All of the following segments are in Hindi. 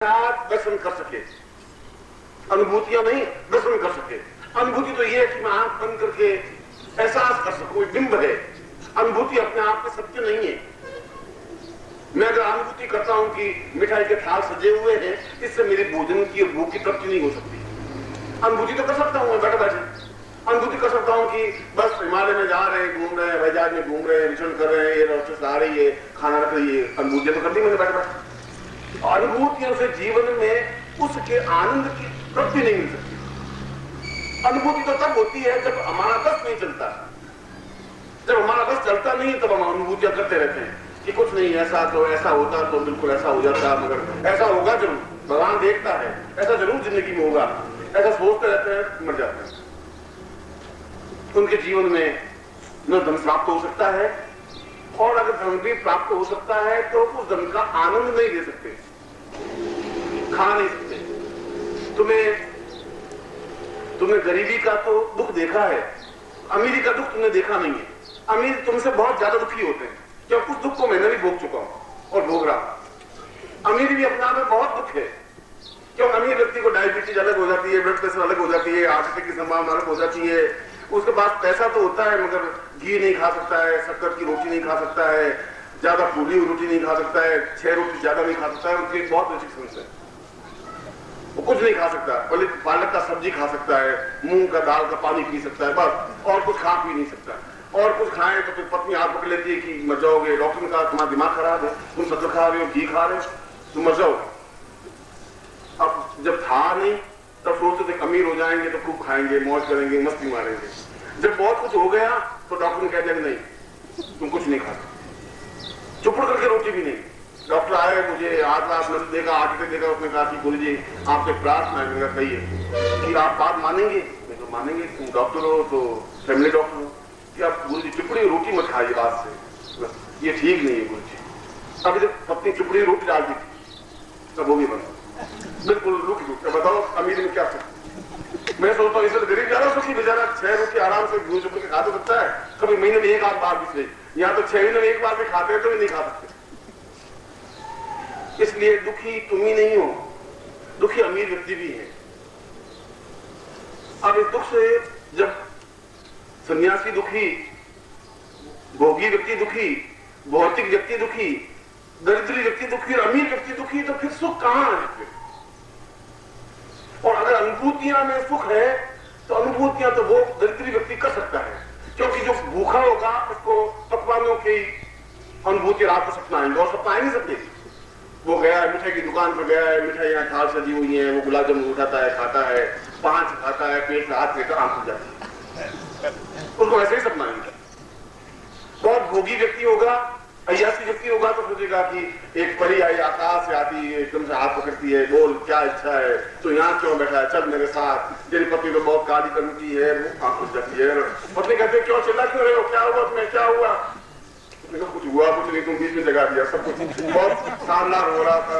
आप दर्शन कर सके, अनुभूतियां नहीं दर्शन कर सके। अनुभूति तो यह है कि मैं आंख बंद करके एहसास कर सकूं, बिंब है। अनुभूति अपने आप में सत्य नहीं है। मैं अगर अनुभूति करता हूं कि मिठाई के थाल सजे हुए हैं, इससे मेरी भोजन की और भूख की तृप्ति नहीं हो सकती। अनुभूति तो कर सकता हूं मैं बैठे बैठे, अनुभूति कर सकता हूं कि बस हिमालय में जा रहे हैं, घूम रहे हैं, वैजाज में घूम रहे हैं, विचरण कर रहे हैं, ये रोशनी आ रही है, खाना रख रही है। अनुभूति तो कर दी मैंने बैठे बैठे। अनुभूतियों से जीवन में उसके आनंद की तृप्ति नहीं मिल सकती। अनुभूति तो तब होती है जब हमारा बस नहीं चलता। जब हमारा बस चलता नहीं तब हम अनुभूतियां करते रहते हैं कि कुछ नहीं, ऐसा तो ऐसा होता तो बिल्कुल ऐसा हो जाता, मगर ऐसा होगा जरूर, भगवान देखता है, ऐसा जरूर जिंदगी में होगा। ऐसा सोचते रहते हैं, मर जाते हैं। उनके जीवन में न धन प्राप्त हो सकता है, और अगर धन भी प्राप्त हो सकता है तो उस धन का आनंद नहीं ले सकते, खा नहीं सकते। तुमने गरीबी का तो दुख देखा है, अमीरी का दुख तुमने देखा नहीं है। अमीर तुमसे बहुत ज्यादा दुखी होते हैं, क्योंकि उस दुख को मैंने भी भोग चुका हूं और भोग रहा। अमीरी भी अपना में बहुत दुख है, क्योंकि अमीर व्यक्ति को डायबिटीज अलग हो जाती है, ब्लड प्रेशर अलग हो जाती है, हार्ट अटैक की संभावना अलग हो जाती है। उसके पास पैसा तो होता है, मगर घी नहीं खा सकता है, शक्कर की रोटी नहीं खा सकता है, ज्यादा फूली हुई रोटी नहीं खा सकता है, 6 रोटी ज्यादा नहीं खा सकता है। उसकी बहुत रेस्ट्रिक्शंस है, वो कुछ नहीं खा सकता। पालक का सब्जी खा सकता है, मूंग का दाल का पानी पी सकता है, बस, और कुछ खा पी नहीं सकता। और कुछ खाएं तो फिर पत्नी हाथ पकड़ लेती है कि मर जाओगे। डॉक्टर ने कहा तुम्हारा दिमाग खराब है, तुम शक्कर खा रहे हो, घी खा रहे हो, तुम मर जाओगे। अब जब था नहीं तब सोचते थे अमीर हो जाएंगे तो खूब खाएंगे, मौज करेंगे, मस्ती मारेंगे। जब बहुत कुछ हो गया तो डॉक्टर ने कह दिया कि नहीं, तुम कुछ नहीं खा सकते, चुपड़ करके रोटी भी नहीं। डॉक्टर आए, मुझे आज रात नजर देखा, आगे देखा, उसने कहा कि गुरुजी आपसे प्रार्थना है, कहिए कि आप बात मानेंगे। मैं तो मानेंगे, तुम डॉक्टर हो तो फैमिली डॉक्टर हो, कि आप गुरुजी चुपड़ी रोटी मत खाइए बात से, ये ठीक नहीं है गुरुजी। अभी जब पत्नी चुपड़ी रोटी डाल दी थी तब वो भी बंद, बिल्कुल रुक रुक। बताओ अमीर में क्या सकता। मैं सोचता हूँ इससे गरीब ज्यादा सुखी, बेचारा 6 रोटी आराम से घूम चुप के खा तो सकता है, कभी महीने में एक आध बार भी सही। यहाँ तो 6 महीने में एक बार भी खाते हैं तो भी नहीं खा सकते। इसलिए दुखी तुम ही नहीं हो, दुखी अमीर व्यक्ति भी है। अब इस दुख से जब सन्यासी दुखी, भोगी व्यक्ति दुखी, भौतिक व्यक्ति दुखी, दरिद्री व्यक्ति दुखी और अमीर व्यक्ति दुखी, तो फिर सुख कहां है फिर? और अगर अनुभूतियां में सुख है तो अनुभूतियां तो वो दरिद्री व्यक्ति कर सकता है, क्योंकि जो भूखा होगा उसको पकवानों की अनुभूति रात को सपना आएंगे, और सपना आ नहीं सकते। वो गया है मिठाई की दुकान पर, गया है, मिठाइयां थाल सजी हुई है, वो गुलाब जामुन उठाता है, खाता है, 5 खाता है, पेट में हाथ लेकर आंख खुल जाती है, उसको वैसे ही सपना आएंगे। बहुत भोगी व्यक्ति होगा, अय्यासी व्यक्ति होगा तो सोचेगा कि एक परी आई आकाश से आती है, एकदम से हाथ पकड़ती है, बोल क्या इच्छा है, तो यहाँ क्यों बैठा है, चल मेरे साथ। तेरी पत्नी तो बहुत काली करती है, वो आंख खुल जाती है। पत्नी कहते हैं क्यों चिल्ला क्यों रहे हो, क्या हुआ तुम्हें, क्या हुआ? कुछ हुआ कुछ नहीं, तुम बीच में जगा दिया, सब कुछ बहुत शानदार हो रहा था।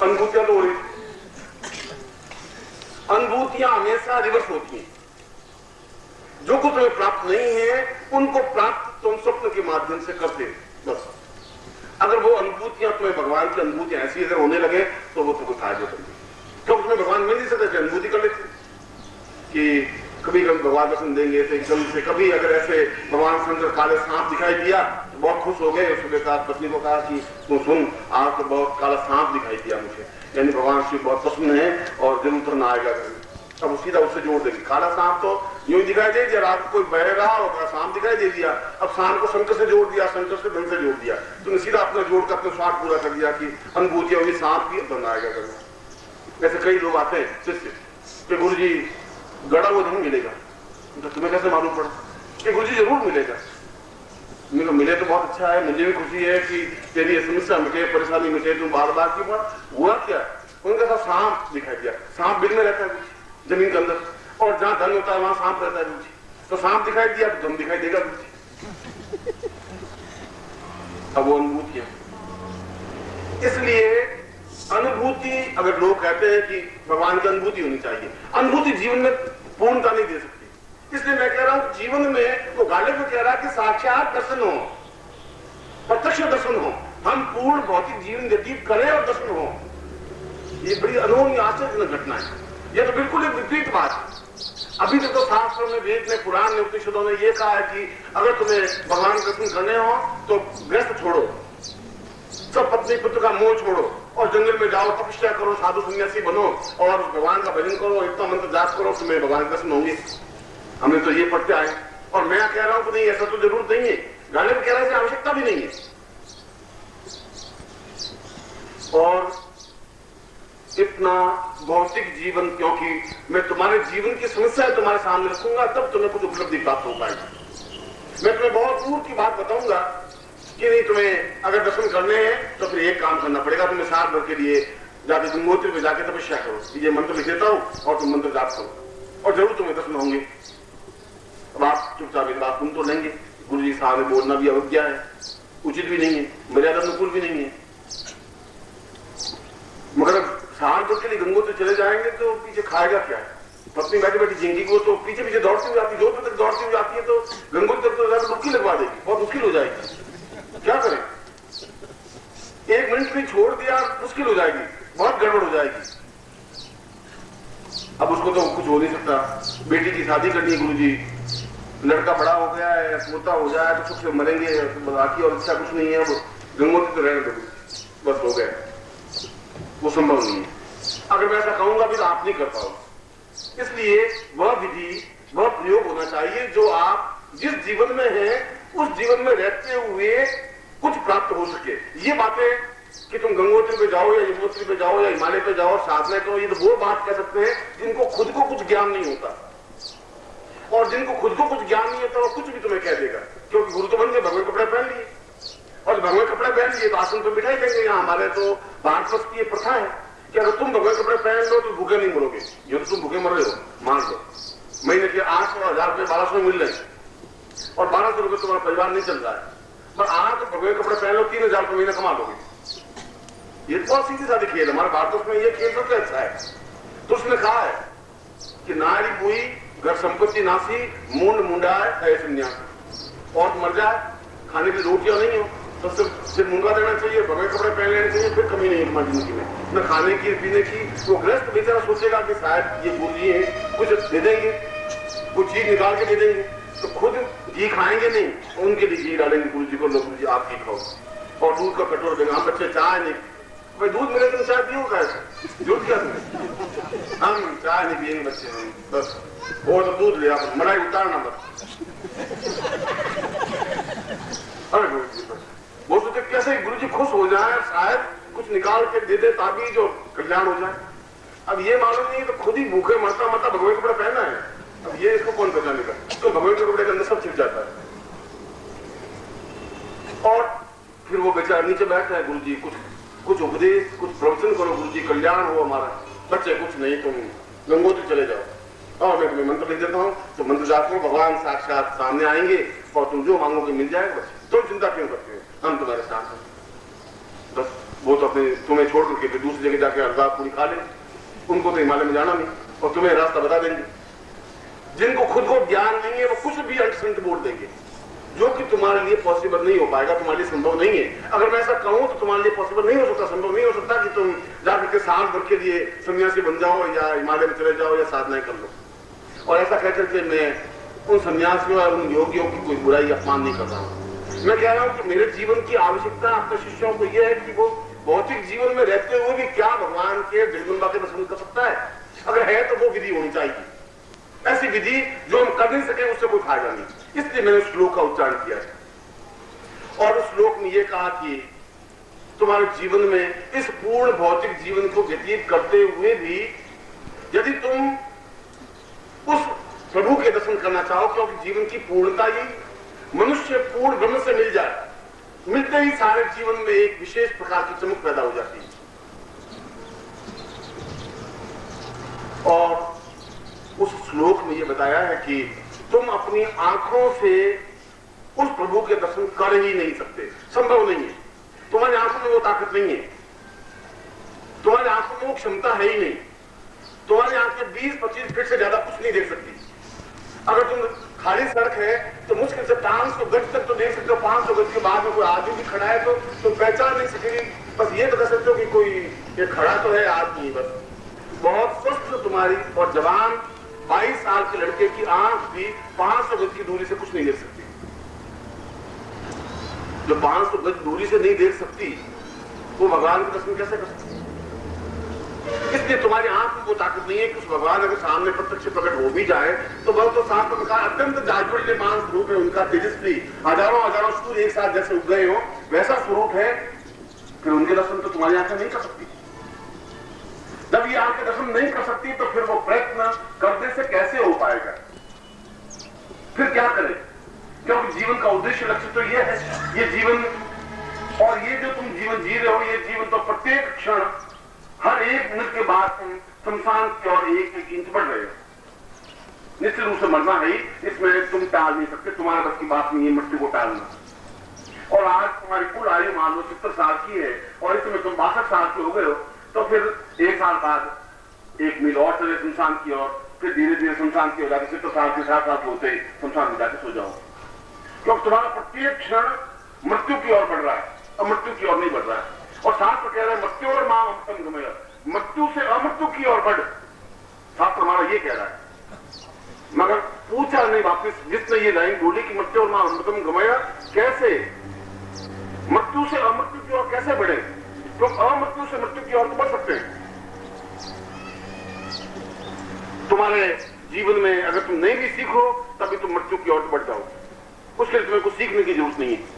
अनुभूतियां तो हो रही, अनुभूतियां हमेशा रिवर्स होती हैं। जो कुछ तुम्हें प्राप्त नहीं है उनको प्राप्त तुम स्वप्न के माध्यम से करते बस। अगर वो अनुभूतियां तुम्हें, भगवान की अनुभूतियां ऐसी अगर होने लगे तो वो तुमको फायदे करेंगे, क्योंकि तुम्हें भगवान मिल नहीं सकते, अनुभूति कर लेते कि कभी कभी भगवान दर्शन देंगे तो एकदम से। कभी अगर ऐसे भगवान के अंदर काले सांप दिखाई दिया तो बहुत खुश हो गए। उसके साथ पत्नी को कहा कि तू सुन, आज तो बहुत काला सांप दिखाई दिया मुझे, यानी भगवान शिव बहुत पसंद है और जरूर तो ना आएगा। अब सीधा उससे जोड़ देगी, काला सांप तो यूं दिखाई दे दिया, रात को कोई बह रहा होगा, सांप दिखाई दे दिया, अब सांप को शंकर से जोड़ दिया, शंकर से धन से जोड़ दिया, तुमने सीधा अपना जोड़ कर अपना स्वार्थ पूरा कर दिया कि अनुभूतियां हुई, सांप की धन आएगा करना। ऐसे कई लोग आते हैं शिष्य कि गुरु जी गड़ा हुआ धन मिलेगा, तो तुम्हें कैसे मालूम पड़ा कि गुरु जी जरूर मिलेगा? मुझे मिले तो बहुत अच्छा है, मुझे भी खुशी है कि तेरी समस्या मिटे, परेशानी मिटे, तुम बार बार की बात। हुआ क्या? उनके साथ सांप दिखाई दिया, सांप बिल में रहता है जमीन के अंदर, और जहां धन होता है वहां सांप रहता है रुचि, तो सांप दिखाई दिया तो धन दिखाई देगा रुचि। अब वो अनुभूति है। इसलिए अनुभूति, अगर लोग कहते हैं कि भगवान की अनुभूति होनी चाहिए, अनुभूति जीवन में पूर्णता नहीं दे सकती। इसलिए मैं कह रहा हूं जीवन में वो गालिब को कह रहा है कि साक्षात दर्शन हो, प्रत्यक्ष दर्शन हो, हम पूर्ण भौतिक जीवन व्यतीत करें और दर्शन हो। ये बड़ी अनोखी आश्चर्यजनक घटना है। ये तो बिल्कुल एक विपरीत बात है। अभी तक तो शास्त्रों में, वेद में, पुराण में, उपनिषदों में ये कहा है कि अगर तुम्हें भगवान के दर्शन करने हो तो ग्रस्त छोड़ो, सब पत्नी पुत्र का मोह छोड़ो और जंगल में जाओ, तपस्या करो, साधु सन्यासी बनो और भगवान का भजन करो, इतना मंत्र जाप करो, तुम्हें भगवान के दर्शन होंगे। हमने तो ये पढ़ते आए और मैं कह रहा हूं कि नहीं, ऐसा तो जरूरत नहीं है। गालिब कह रहा है आवश्यकता भी नहीं है। और इतना भौतिक जीवन, क्योंकि मैं तुम्हारे जीवन की समस्या तुम्हारे सामने रखूंगा, तब तुम्हें कुछ उपलब्धि प्राप्त हो पाएगी। मैं तुम्हें बहुत दूर की बात बताऊंगा कि नहीं, तुम्हें अगर दर्शन करने हैं तो फिर एक काम करना पड़ेगा, तुम्हें साल भर के लिए जाके गंगोत्री में जाके तपस्या करो, ये मंत्र लिख देता हूं और तुम मंत्र जाप करो और जरूर तुम्हें दर्शन होंगे। अब आप चुपचाप एक बात सुन तो लेंगे, गुरु जी सामने बोलना भी अवज्ञा है, उचित भी नहीं है, मर्यादा अनुकूल भी नहीं है। मगर साल भर के लिए गंगोत्री चले जाएंगे तो पीछे खाएगा क्या है? पत्नी बैठी बैठी जिंदगी को तो पीछे पीछे दौड़ती हुई आती, जो तक दौड़ती हुई आती है तो गंगोत्री तक तो डुबकी लगवा देगी, बहुत मुश्किल हो जाएगी। क्या करें? एक मिनट भी छोड़ दिया मुश्किल हो जाएगी, बहुत गड़बड़ हो जाएगी। अब उसको तो कुछ हो नहीं सकता। बेटी की शादी करनी है गुरुजी, लड़का बड़ा हो गया है, पोता हो जाए तो सुख से मरेंगे, बाकी और अच्छा कुछ नहीं है। अब गंगोत्री तो रहने दो, बस हो गया, वो संभव नहीं है। अगर मैं ऐसा कहूंगा भी तो आप नहीं कर पाओगे। इसलिए वह विधि, वह प्रयोग होना चाहिए जो आप जिस जीवन में हैं उस जीवन में रहते हुए कुछ प्राप्त हो सके। ये बातें कि तुम गंगोत्री पे जाओ या यमुनोत्री पे जाओ या हिमालय पे जाओ, साधना करो, ये तो वो बात कह सकते हैं जिनको खुद को कुछ ज्ञान नहीं होता। और जिनको खुद को कुछ ज्ञान नहीं होता वो कुछ भी तुम्हें कह देगा, क्योंकि गुरु तो बन गए, भगवे कपड़े पहन लिए और भगवे कपड़े पहन लिए तो आसन पर बिठाई देंगे। यहाँ हमारे तो भारतवर्ष की प्रथा है कि अगर तुम भगवे कपड़े पहन लो तो भूखे नहीं मरोगे। ये तो तुम भूखे मर रहे हो, मान लो। महीने के 800, 1000 रुपये, 1200 मिल रहे हैं और 1200 रुपये तुम्हारा परिवार नहीं चल रहा है, पर आज तो भगवे कपड़े पहन लो, 3000 रुपये महीने कमा लोगे। ये बहुत सीधी साधी खेल, हमारे भारत में ये खेल सबसे अच्छा है। तो उसने कहा है कि नारी बुई घर संपत्ति नासी, मुंड मुंडाए है संन्यास। और मर जाए, खाने की रोटियां नहीं हो तो सिर्फ मुंगा देना चाहिए, भगवे कपड़े पहन लेने चाहिए, फिर कमी नहीं है तुम्हारी जिंदगी में, न खाने की पीने की। वो गृहस्थ बेचारा सोचेगा कि शायद ये गुरुजी है, कुछ दे देंगे, कुछ चीज निकाल के दे देंगे, तो खुद घी खाएंगे नहीं, उनके लिए घी डालेंगे गुरु जी को, लो गुरु जी आप घी खाओ, और दूध का कटोरा देंगे। हम बच्चे चाय नहीं, भाई दूध मिले तुम चाय पियो, कैसे दूध क्या तुम्हें, हम चाय नहीं पियेंगे बच्चे, हम बस और तो दूध ले आप, मलाई उतारना मत। अरे गुरु जी बस वो सोचे कैसे गुरु जी खुश हो जाए, शायद कुछ निकाल के दे दे ताकि जो कल्याण हो जाए। अब ये मालूम नहीं तो खुद ही भूखे मरता मरता भगवे कपड़ा पहना है। अब ये इसको कौन पहचानेगा? तो भगवे के कपड़े के अंदर सब छिप जाता है। और फिर वो बेचारा नीचे बैठता है, गुरु जी कुछ उपदेश, कुछ प्रवचन करो गुरु जी, कल्याण हो हमारा। बच्चे कुछ नहीं, तुम गंगोत्री चले जाओ और मैं तुम्हें मंत्र लिख देता हूँ, तो मंत्र जाप करो, भगवान साक्षात सामने आएंगे और तुम जो मांगोगे मिल जाएगा। बच्चे तुम चिंता क्यों करते हो, हम तुम्हारे साथ हैं। बस वो तो अपने तुम्हें छोड़ करके फिर दूसरी जगह जाके हलवा पूरी खा लेंगे, उनको तो हिमालय में जाना नहीं और तुम्हें रास्ता बता देंगे। जिनको खुद को ज्ञान नहीं है वो कुछ भी अंट बोल देंगे जो कि तुम्हारे लिए पॉसिबल नहीं हो पाएगा, तुम्हारे लिए संभव नहीं है। अगर मैं ऐसा कहूं तो तुम्हारे लिए पॉसिबल नहीं हो सकता, संभव नहीं हो सकता कि तुम जाकर के साल भर के लिए सन्यासी बन जाओ या हिमालय में चले जाओ या साधनाएं कर लो। और ऐसा कहकर के मैं उन सन्यासियों और उन योगियों की कोई बुराई अपमान नहीं कर रहा हूं। मैं कह रहा हूं कि मेरे जीवन की आवश्यकता अपने शिष्यों को यह है कि वो भौतिक जीवन में रहते हुए भी क्या भगवान के जगदम्बा के दर्शन कर सकता है। अगर है तो वो विधि होनी चाहिए, ऐसी विधि जो हम कर नहीं सके उससे कोई फायदा नहीं। इसलिए मैंने उस श्लोक का उच्चारण किया है और उस श्लोक में यह कहा कि तुम्हारे जीवन में इस पूर्ण भौतिक जीवन को व्यतीत करते हुए भी यदि तुम उस प्रभु के दर्शन करना चाहो, क्योंकि जीवन की पूर्णता ही मनुष्य पूर्ण ब्रह्म से मिल जाए, मिलते ही सारे जीवन में एक विशेष प्रकार की चमक पैदा हो जाती है। और उस श्लोक में यह बताया है कि तुम अपनी आंखों से उस प्रभु के दर्शन कर ही नहीं सकते, संभव नहीं है। तुम्हारी आंखों में वो ताकत नहीं है, तुम्हारी आंखों में वो क्षमता है ही नहीं। तुम्हारी आंखें 20-25 फीट से ज्यादा कुछ नहीं देख सकती। अगर तुम खाली सड़क है तो मुश्किल से 500 गज तक तो देख सकते हो, 500 गज के बाद में कोई आदमी भी खड़ा है तो पहचान नहीं सकेगी। बस ये तो कह सकते हो कि कोई ये खड़ा तो है आदमी। बस बहुत स्वस्थ तुम्हारी और जवान 22 साल के लड़के की आंख भी 500 गज की दूरी से कुछ नहीं देख सकती। जो 500 गज दूरी से नहीं देख सकती वो भगवान के दर्शन कैसे कर सकती? इसलिए तुम्हारी आंख में वो ताकत नहीं है कि उस भगवान अगर सामने प्रत्यक्ष प्रकट हो भी जाए तो वह तो साफ प्रकार अत्यंत जाज्वल्यमान स्वरूप है उनका, तेजस्वी, हजारों हजारों सूर्य एक साथ जैसे उग गए हो वैसा स्वरूप है। फिर उनके दर्शन तो तुम्हारी आंखें नहीं कर सकती। जब ये आंखें दर्शन नहीं कर सकती तो फिर वो प्रयत्न करने से कैसे हो पाएगा? फिर क्या करें? क्योंकि जीवन का उद्देश्य लक्ष्य तो ये है, ये जीवन और ये जो तुम जीवन जी रहे हो ये जीवन तो प्रत्येक क्षण हर एक मिनट के बाद तुम शमशान की ओर एक एक इंच बढ़ रहे हो। निश्चित रूप से मरना है, इसमें तुम टाल नहीं सकते, तुम्हारे बस की बात नहीं है मृत्यु को टालना। और आज तुम्हारी कुल आयु मान लो 70 साल की है और इसमें तुम 62 साल के हो गए हो, तो फिर 1 साल बाद 1 मील और चले शमशान की ओर, फिर धीरे धीरे शमशान की हो जाती 70 साल के 60 साल होते शमशान में जाके सो जाओ। क्योंकि तुम्हारा प्रत्येक क्षण मृत्यु की ओर बढ़ रहा है और मृत्यु की ओर नहीं बढ़ रहा है। और शास्त्र कह रहे हैं मृत्यु और मां अमृतम गमय, मृत्यु से अमृत्यु की ओर बढ़, शास्त्र हमारा ये कह रहा है। मगर पूछा नहीं वापिस जिसने ये लाइन बोली कि मृत्यु और मां अमृतम गमय, कैसे मृत्यु से अमृत्यु की ओर कैसे बढ़े? तो अमृत्यु से मृत्यु की ओर तो बढ़ सकते हैं। तुम्हारे जीवन में अगर तुम नहीं भी सीखो तभी तुम मृत्यु की ओर बढ़ जाओ, उसके लिए तुम्हें कुछ सीखने की जरूरत नहीं है।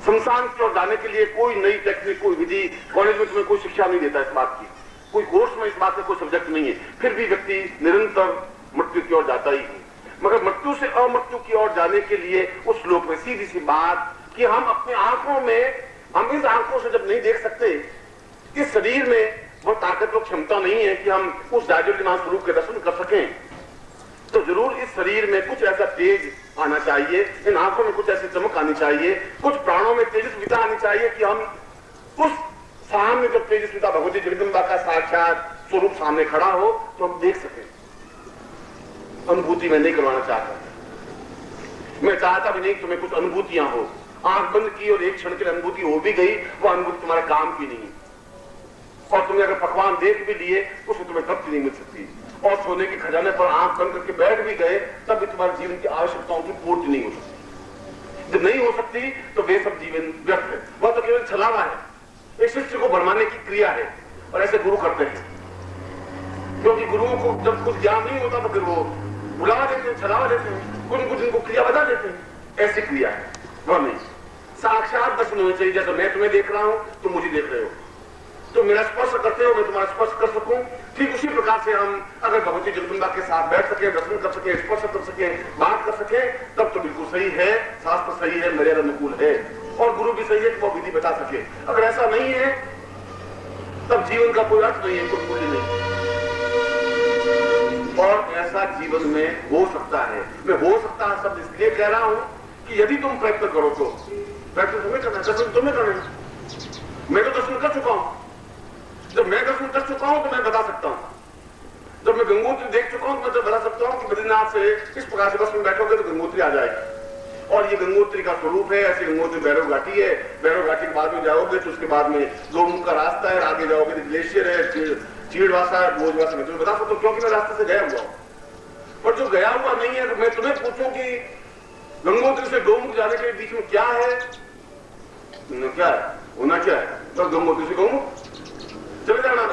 शमशान की ओर जाने के लिए कोई नई टेक्निक, कोई विधि कॉलेज में तुम्हें कोई शिक्षा नहीं देता इस बात की, कोई कोर्स में इस बात का कोई सब्जेक्ट नहीं है। फिर भी व्यक्ति निरंतर मृत्यु की ओर जाता ही है। मगर मृत्यु से अमृत्यु की ओर जाने के लिए उस श्लोक में सीधी सी बात कि हम अपनी आंखों में, हम इस आंखों से जब नहीं देख सकते, इस शरीर में वो ताकत, वो क्षमता नहीं है कि हम उस जाज्वल्यमान स्वरूप के दर्शन कर सकें, तो जरूर इस शरीर में कुछ ऐसा तेज आना चाहिए, इन आंखों में कुछ ऐसी चमक आनी चाहिए, कुछ प्राणों में तेजस्विता आनी चाहिए कि हम उस सामने जब तेजस्विता भगवती जगदम्बा का साक्षात स्वरूप सामने खड़ा हो तो हम देख सकें। अनुभूति में नहीं करवाना चाहता, मैं चाहता भी नहीं कि तुम्हें कुछ अनुभूतियां हो। आंख बंद की और एक क्षण की अनुभूति हो भी गई, वो अनुभूति तुम्हारे काम की नहीं, और तुमने अगर पकवान देख भी लिए उसमें तुम्हें तृप्ति नहीं मिल सकती, और सोने के खजाने पर आंख बंद करके बैठ भी गए तब भी तुम्हारे जीवन की आवश्यकताओं की पूर्ति नहीं हो सकती। जब नहीं हो सकती तो वे सब जीवन व्यर्थ है, वह तो केवल छलावा है, एक शिष्य को भरमाने की क्रिया है। और ऐसे गुरु करते हैं, क्योंकि गुरुओं को जब कुछ ज्ञान नहीं होता तो फिर वो बुला देते हैं, छलावा देते हैं, कुछ कुछ इनको क्रिया बता देते हैं, ऐसी क्रिया है। वह नहीं, साक्षात दर्शन होने चाहिए। जैसे मैं तुम्हें देख रहा हूं तुम मुझे देख रहे हो, तो मेरा स्पर्श करते हो, मैं तुम्हारा स्पर्श कर सकूं, ठीक उसी प्रकार से हम अगर भगवती जगदम्बा के साथ बैठ सके, दर्शन कर सके, स्पर्श कर सके, बात कर सके, तब तो बिल्कुल सही है, शास्त्र सही है, मेरे अनुकूल है, और गुरु भी सही है कि वो विधि बता सके। अगर ऐसा नहीं है तब जीवन का कोई अर्थ नहीं है, कोई मूल्य नहीं। और ऐसा जीवन में हो सकता है, मैं हो सकता है शब्द इसलिए कह रहा हूं कि यदि तुम प्रयत्न करो तो प्रयत्न तुम्हें करना, दर्शन तुम्हें करना। मैं तो दर्शन कर चुका हूं, जब मैं दर्शन कर चुका हूं तो मैं बता सकता हूं, जब मैं गंगोत्री देख चुका हूं तो मैं तो बता सकता हूं कि बद्रीनाथ से इस प्रकार से बस में बैठोगे तो गंगोत्री आ जाएगी, और ये गंगोत्री का स्वरूप है। ऐसी गंगोत्री भैरव घाटी है, भैरव घाटी के बाद में जाओगे तो उसके बाद में गोमुख का रास्ता है, आगे जाओगे तो ग्लेशियर है, चीड़वासा है, भोजवासा, मैं तुम्हें बता सकता हूँ क्योंकि मैं रास्ते से गया हुआ हूं। और जो गया हुआ नहीं है, मैं तुम्हें पूछूं कि गंगोत्री से गोमुख जाने के बीच में क्या है, क्या है, होना क्या है, तो गंगोत्री से गोमुख चले जाना।